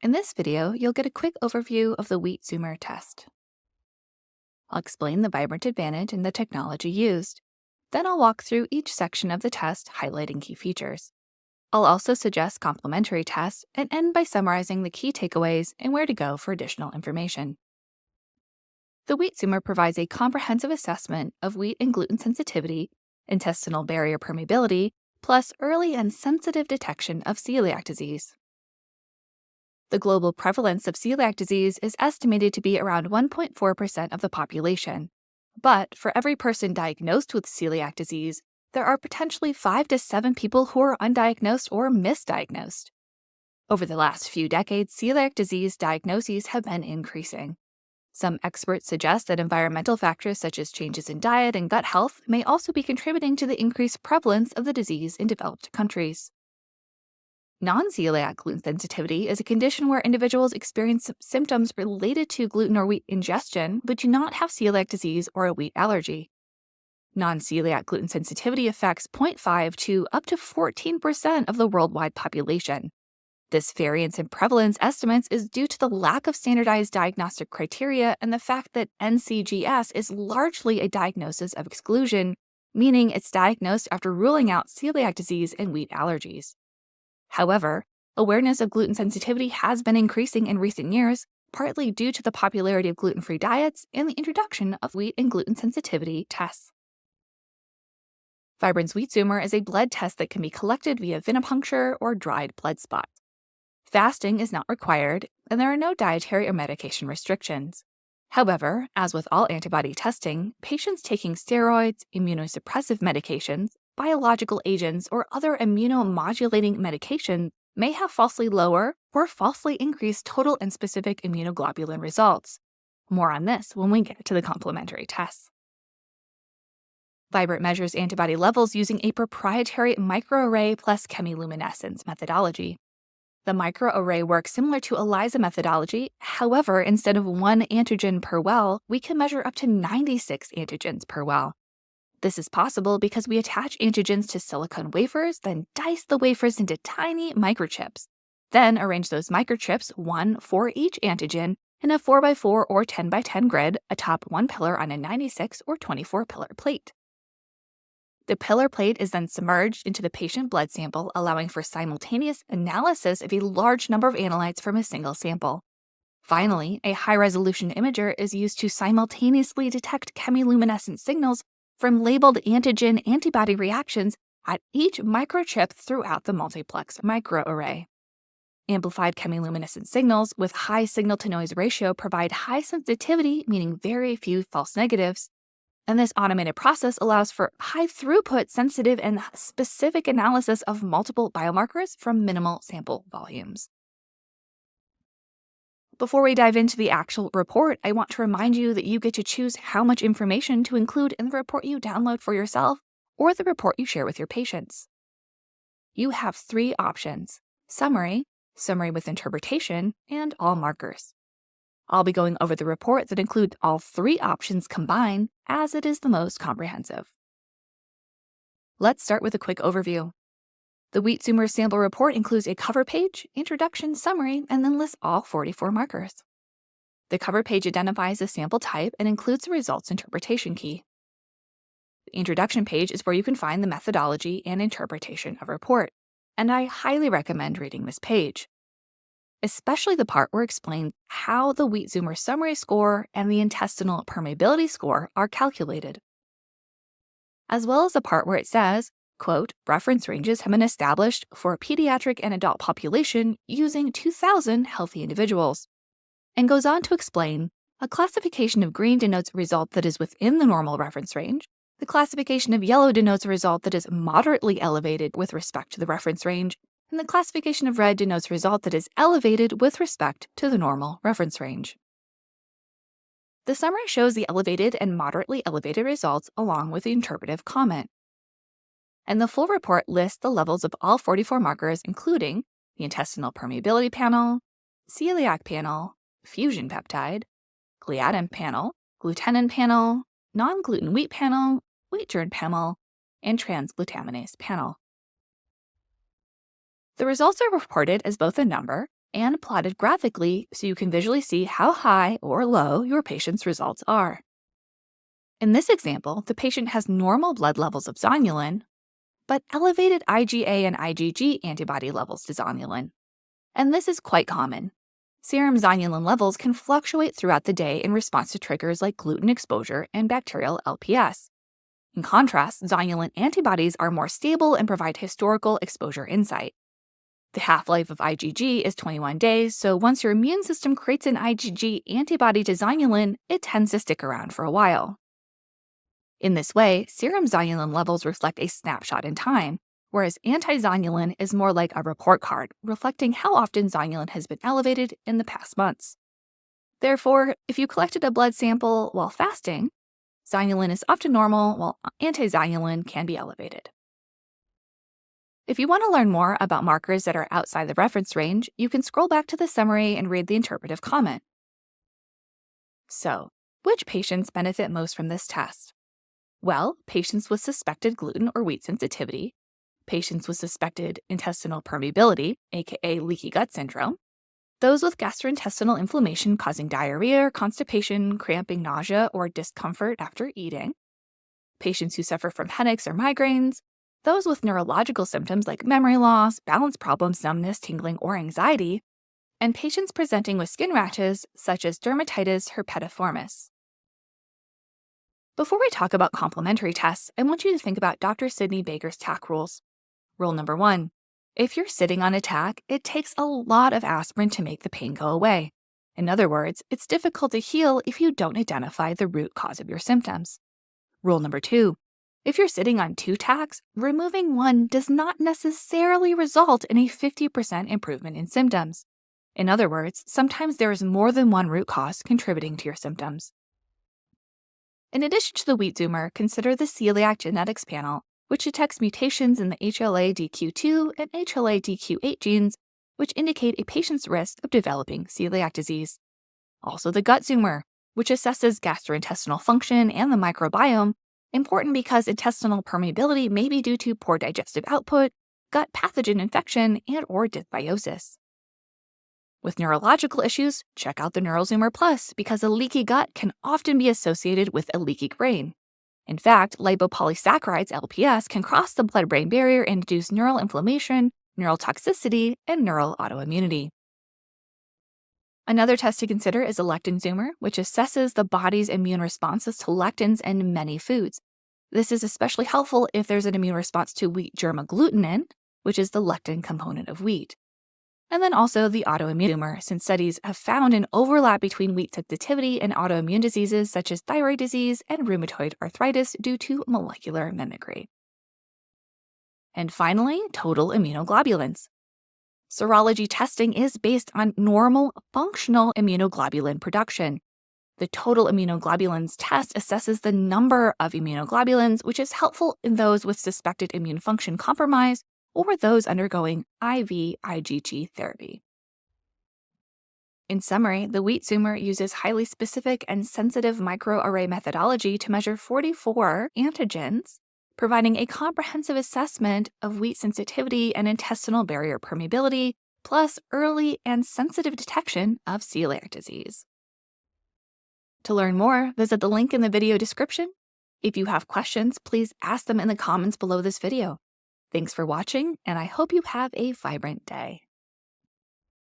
In this video, you'll get a quick overview of the wheat zoomer test. I'll explain the Vibrant advantage and the technology used. Then I'll walk through each section of the test, highlighting key features. I'll also suggest complementary tests and end by summarizing the key takeaways and where to go for additional information. The wheat zoomer provides a comprehensive assessment of wheat and gluten sensitivity, intestinal barrier permeability, plus early and sensitive detection of celiac disease. The global prevalence of celiac disease is estimated to be around 1.4% of the population. But for every person diagnosed with celiac disease, there are potentially 5 to 7 people who are undiagnosed or misdiagnosed. Over the last few decades, celiac disease diagnoses have been increasing. Some experts suggest that environmental factors such as changes in diet and gut health may also be contributing to the increased prevalence of the disease in developed countries. Non-celiac gluten sensitivity is a condition where individuals experience symptoms related to gluten or wheat ingestion but do not have celiac disease or a wheat allergy. Non-celiac gluten sensitivity affects 0.5 to up to 14% of the worldwide population. This variance in prevalence estimates is due to the lack of standardized diagnostic criteria and the fact that NCGS is largely a diagnosis of exclusion, meaning it's diagnosed after ruling out celiac disease and wheat allergies. However, awareness of gluten sensitivity has been increasing in recent years, partly due to the popularity of gluten-free diets and the introduction of wheat and gluten sensitivity tests. Vibrant's wheat zoomer is a blood test that can be collected via venipuncture or dried blood spots. Fasting is not required, and there are no dietary or medication restrictions. However, as with all antibody testing, patients taking steroids, immunosuppressive medications, biological agents, or other immunomodulating medications may have falsely lower or falsely increased total and specific immunoglobulin results. More on this when we get to the complementary tests. Vibrant measures antibody levels using a proprietary microarray plus chemiluminescence methodology. The microarray works similar to ELISA methodology. However, instead of 1 antigen per well, we can measure up to 96 antigens per well. This is possible because we attach antigens to silicone wafers, then dice the wafers into tiny microchips. Then arrange those microchips, one for each antigen, in a 4x4 or 10x10 grid atop one pillar on a 96 or 24 pillar plate. The pillar plate is then submerged into the patient blood sample, allowing for simultaneous analysis of a large number of analytes from a single sample. Finally, a high-resolution imager is used to simultaneously detect chemiluminescent signals from labeled antigen-antibody reactions at each microchip throughout the multiplex microarray. Amplified chemiluminescent signals with high signal-to-noise ratio provide high sensitivity, meaning very few false negatives, and this automated process allows for high-throughput, sensitive, and specific analysis of multiple biomarkers from minimal sample volumes. Before we dive into the actual report, I want to remind you that you get to choose how much information to include in the report you download for yourself or the report you share with your patients. You have 3 options: summary, summary with interpretation, and all markers. I'll be going over the report that includes all 3 options combined, as it is the most comprehensive. Let's start with a quick overview. The wheat zoomer sample report includes a cover page, introduction, summary, and then lists all 44 markers. The cover page identifies the sample type and includes the results interpretation key. The introduction page is where you can find the methodology and interpretation of a report, and I highly recommend reading this page, especially the part where it explains how the wheat zoomer summary score and the intestinal permeability score are calculated, as well as the part where it says, quote, reference ranges have been established for a pediatric and adult population using 2,000 healthy individuals, and goes on to explain a classification of green denotes a result that is within the normal reference range, the classification of yellow denotes a result that is moderately elevated with respect to the reference range, and the classification of red denotes a result that is elevated with respect to the normal reference range. The summary shows the elevated and moderately elevated results along with the interpretive comment. And the full report lists the levels of all 44 markers, including the intestinal permeability panel, celiac panel, fusion peptide, gliadin panel, glutenin panel, non-gluten wheat panel, wheat germ panel, and transglutaminase panel. The results are reported as both a number, and plotted graphically so you can visually see how high or low your patient's results are. In this example, the patient has normal blood levels of zonulin, but elevated IgA and IgG antibody levels to zonulin. And this is quite common. Serum zonulin levels can fluctuate throughout the day in response to triggers like gluten exposure and bacterial LPS. In contrast, zonulin antibodies are more stable and provide historical exposure insight. The half-life of IgG is 21 days, so once your immune system creates an IgG antibody to zonulin, it tends to stick around for a while. In this way, serum zonulin levels reflect a snapshot in time, whereas anti-zonulin is more like a report card, reflecting how often zonulin has been elevated in the past months. Therefore, if you collected a blood sample while fasting, zonulin is often normal, while anti-zonulin can be elevated. If you want to learn more about markers that are outside the reference range, you can scroll back to the summary and read the interpretive comment. So, which patients benefit most from this test? Well, patients with suspected gluten or wheat sensitivity, patients with suspected intestinal permeability, aka leaky gut syndrome, those with gastrointestinal inflammation causing diarrhea or constipation, cramping, nausea, or discomfort after eating, patients who suffer from headaches or migraines, those with neurological symptoms like memory loss, balance problems, numbness, tingling, or anxiety, and patients presenting with skin rashes such as dermatitis herpetiformis. Before we talk about complementary tests, I want you to think about Dr. Sidney Baker's TAC rules. Rule number 1. If you're sitting on a TAC, it takes a lot of aspirin to make the pain go away. In other words, it's difficult to heal if you don't identify the root cause of your symptoms. Rule number 2. If you're sitting on 2 TACs, removing one does not necessarily result in a 50% improvement in symptoms. In other words, sometimes there is more than one root cause contributing to your symptoms. In addition to the wheat zoomer, consider the Celiac genetics panel, which detects mutations in the HLA-DQ2 and HLA-DQ8 genes, which indicate a patient's risk of developing celiac disease. Also the gut zoomer, which assesses gastrointestinal function and the microbiome, important because intestinal permeability may be due to poor digestive output, gut pathogen infection, and/or dysbiosis. With neurological issues, check out the NeuroZoomer Plus because a leaky gut can often be associated with a leaky brain. In fact, lipopolysaccharides LPS can cross the blood-brain barrier and induce neural inflammation, neural toxicity, and neural autoimmunity. Another test to consider is a lectin zoomer, which assesses the body's immune responses to lectins in many foods. This is especially helpful if there's an immune response to wheat germ glutenin, which is the lectin component of wheat. And then also the autoimmune zoomer, since studies have found an overlap between wheat sensitivity and autoimmune diseases such as thyroid disease and rheumatoid arthritis due to molecular mimicry. And finally, total immunoglobulins. Serology testing is based on normal functional immunoglobulin production. The total immunoglobulins test assesses the number of immunoglobulins, which is helpful in those with suspected immune function compromise or those undergoing IV IgG therapy. In summary, the wheat zoomer uses highly specific and sensitive microarray methodology to measure 44 antigens, providing a comprehensive assessment of wheat sensitivity and intestinal barrier permeability, plus early and sensitive detection of celiac disease. To learn more, visit the link in the video description. If you have questions, please ask them in the comments below this video. Thanks for watching, and I hope you have a vibrant day.